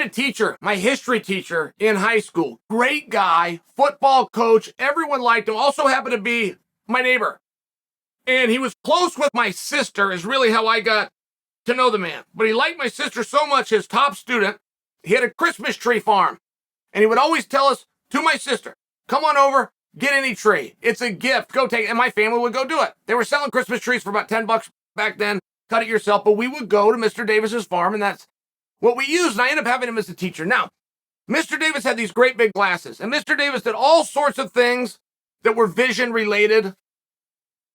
a teacher, my history teacher in high school. Great guy, football coach. Everyone liked him. Also happened to be my neighbor. And he was close with my sister is really how I got to know the man. But he liked my sister so much, his top student, he had a Christmas tree farm. And he would always tell us, to my sister, come on over, get any tree. It's a gift. Go take it. And my family would go do it. They were selling Christmas trees for about $10 back then. Cut it yourself. But we would go to Mr. Davis's farm, and that's what we used. And I ended up having him as a teacher. Now, Mr. Davis had these great big glasses. And Mr. Davis did all sorts of things that were vision related.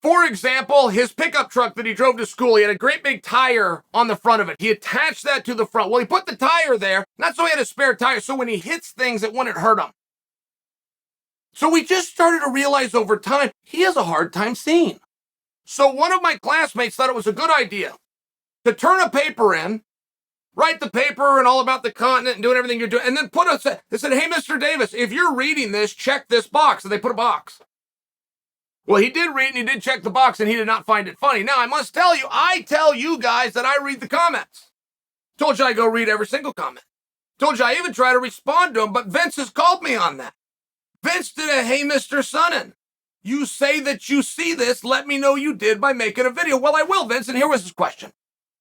For example, his pickup truck that he drove to school, he had a great big tire on the front of it. He attached that to the front. Well, he put the tire there, not so he had a spare tire, so when he hits things, it wouldn't hurt him. So we just started to realize over time, he has a hard time seeing. So one of my classmates thought it was a good idea to turn a paper in, write the paper and all about the continent and doing everything you're doing, and then they said, hey, Mr. Davis, if you're reading this, check this box. And they put a box. Well, he did read and he did check the box and he did not find it funny. Now, I must tell you, I tell you guys that I read the comments. Told you I go read every single comment. Told you I even try to respond to them, but Vince has called me on that. Vince did a, hey, Mr. Sonnen, you say that you see this, let me know you did by making a video. Well, I will, Vince, and here was his question.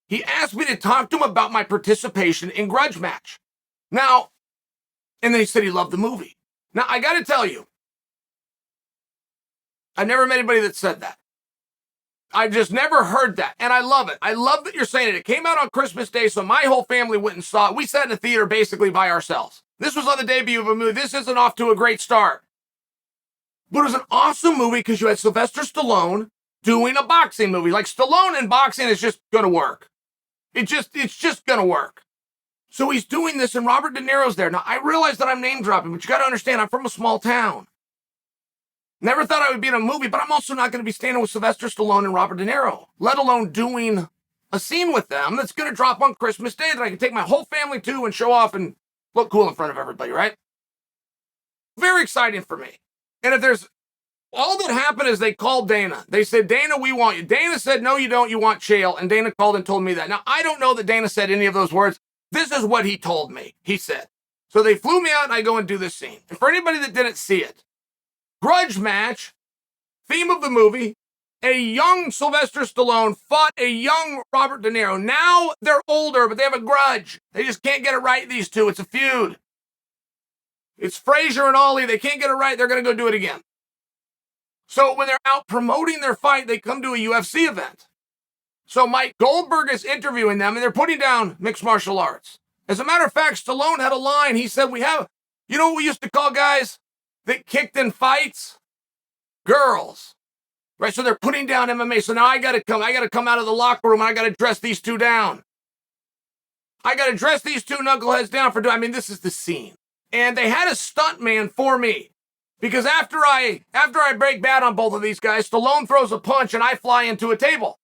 He asked me to talk to him about my participation in Grudge Match. Now, and then he said he loved the movie. Now, I got to tell you, I've never met anybody that said that. I've just never heard that, and I love it. I love that you're saying it. It came out on Christmas Day, so my whole family went and saw it. We sat in a theater basically by ourselves. This was on the debut of a movie. This isn't off to a great start. But it was an awesome movie because you had Sylvester Stallone doing a boxing movie. Like, Stallone in boxing is just going to work. It's just going to work. So he's doing this, and Robert De Niro's there. Now, I realize that I'm name dropping, but you got to understand, I'm from a small town. Never thought I would be in a movie, but I'm also not going to be standing with Sylvester Stallone and Robert De Niro, let alone doing a scene with them that's going to drop on Christmas Day that I can take my whole family to and show off and look cool in front of everybody, right? Very exciting for me. And if there's, all that happened is they called Dana. They said, Dana, we want you. Dana said, no, you don't. You want Chael. And Dana called and told me that. Now, I don't know that Dana said any of those words. This is what he told me. He said. So they flew me out and I go and do this scene. And for anybody that didn't see it, Grudge Match, theme of the movie, a young Sylvester Stallone fought a young Robert De Niro. Now they're older, but they have a grudge. They just can't get it right, these two. It's a feud. It's Frazier and Ollie. They can't get it right. They're going to go do it again. So when they're out promoting their fight, they come to a UFC event. So Mike Goldberg is interviewing them, and they're putting down mixed martial arts. As a matter of fact, Stallone had a line. He said, you know what we used to call guys that kicked in fights? Girls. Right? So they're putting down MMA. So now I got to come out of the locker room and I got to dress these two down. I got to dress these two knuckleheads down this is the scene. And they had a stunt man for me. Because after I break bad on both of these guys, Stallone throws a punch and I fly into a table.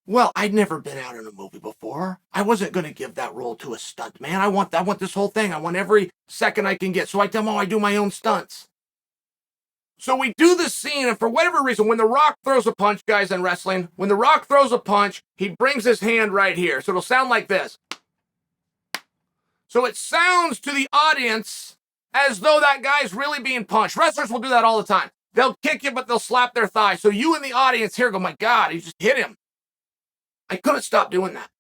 Well, I'd never been out in a movie before. I wasn't going to give that role to a stunt man. I want this whole thing. I want every second I can get. So I tell them, I do my own stunts. So we do this scene, and for whatever reason, when The Rock throws a punch, guys, in wrestling, when The Rock throws a punch, he brings his hand right here. So it'll sound like this. So it sounds to the audience as though that guy's really being punched. Wrestlers will do that all the time. They'll kick you, but they'll slap their thigh. So you in the audience here go, my God, he just hit him. I couldn't stop doing that.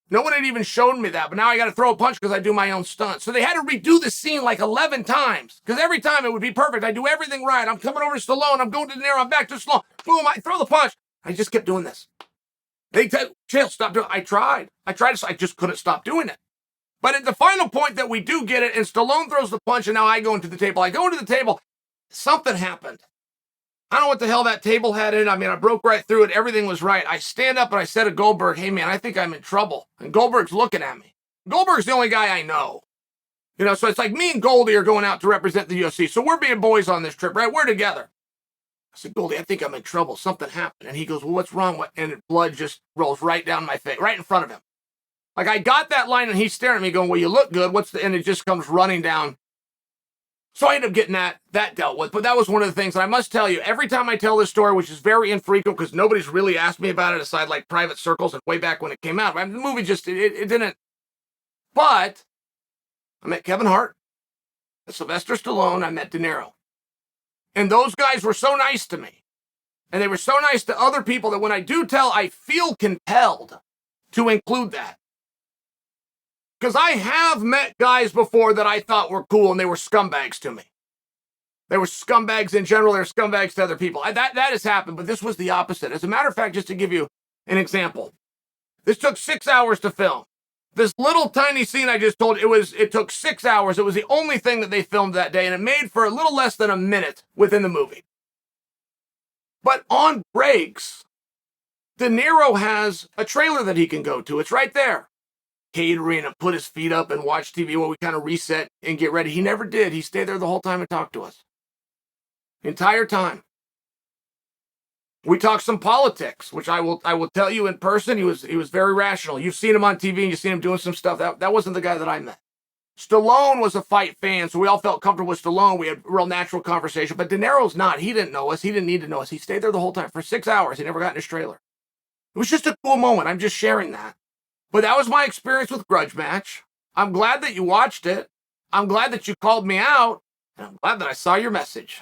No one had even shown me that, but now I got to throw a punch because I do my own stunts. So they had to redo the scene like 11 times because every time it would be perfect. I do everything right. I'm coming over to Stallone. I'm going to De Niro. I'm back to Stallone. Boom, I throw the punch. I just kept doing this. They said, Chael, stop doing it. I tried. I just couldn't stop doing it. But at the final point that we do get it, and Stallone throws the punch, and now I go into the table. I go into the table. Something happened. I don't know what the hell that table had in it. I broke right through it. Everything was right. I stand up and I said to Goldberg, hey, man, I think I'm in trouble. And Goldberg's looking at me. Goldberg's the only guy I know. So it's like me and Goldie are going out to represent the UFC. So we're being boys on this trip, right? We're together. I said, Goldie, I think I'm in trouble. Something happened. And he goes, well, what's wrong? And blood just rolls right down my face, right in front of him. Like, I got that line and he's staring at me going, well, you look good. And it just comes running down. So I ended up getting that dealt with. But that was one of the things. And I must tell you, every time I tell this story, which is very infrequent because nobody's really asked me about it aside like private circles and way back when it came out. The movie just, it didn't. But I met Kevin Hart, Sylvester Stallone, I met De Niro. And those guys were so nice to me. And they were so nice to other people that when I do tell, I feel compelled to include that. Because I have met guys before that I thought were cool and they were scumbags to me. They were scumbags in general. They were scumbags to other people. That has happened, but this was the opposite. As a matter of fact, just to give you an example, this took 6 hours to film. This little tiny scene I just told, it took 6 hours. It was the only thing that they filmed that day, and it made for a little less than a minute within the movie. But on breaks, De Niro has a trailer that he can go to. It's right there. Catering and put his feet up and watch TV while we kind of reset and get ready. He never did. He stayed there the whole time and talked to us. The entire time. We talked some politics, which I will tell you in person, he was very rational. You've seen him on TV and you've seen him doing some stuff. That wasn't the guy that I met. Stallone was a fight fan, so we all felt comfortable with Stallone. We had a real natural conversation. But De Niro's not. He didn't know us. He didn't need to know us. He stayed there the whole time for 6 hours. He never got in his trailer. It was just a cool moment. I'm just sharing that. But that was my experience with Grudge Match. I'm glad that you watched it. I'm glad that you called me out. And I'm glad that I saw your message.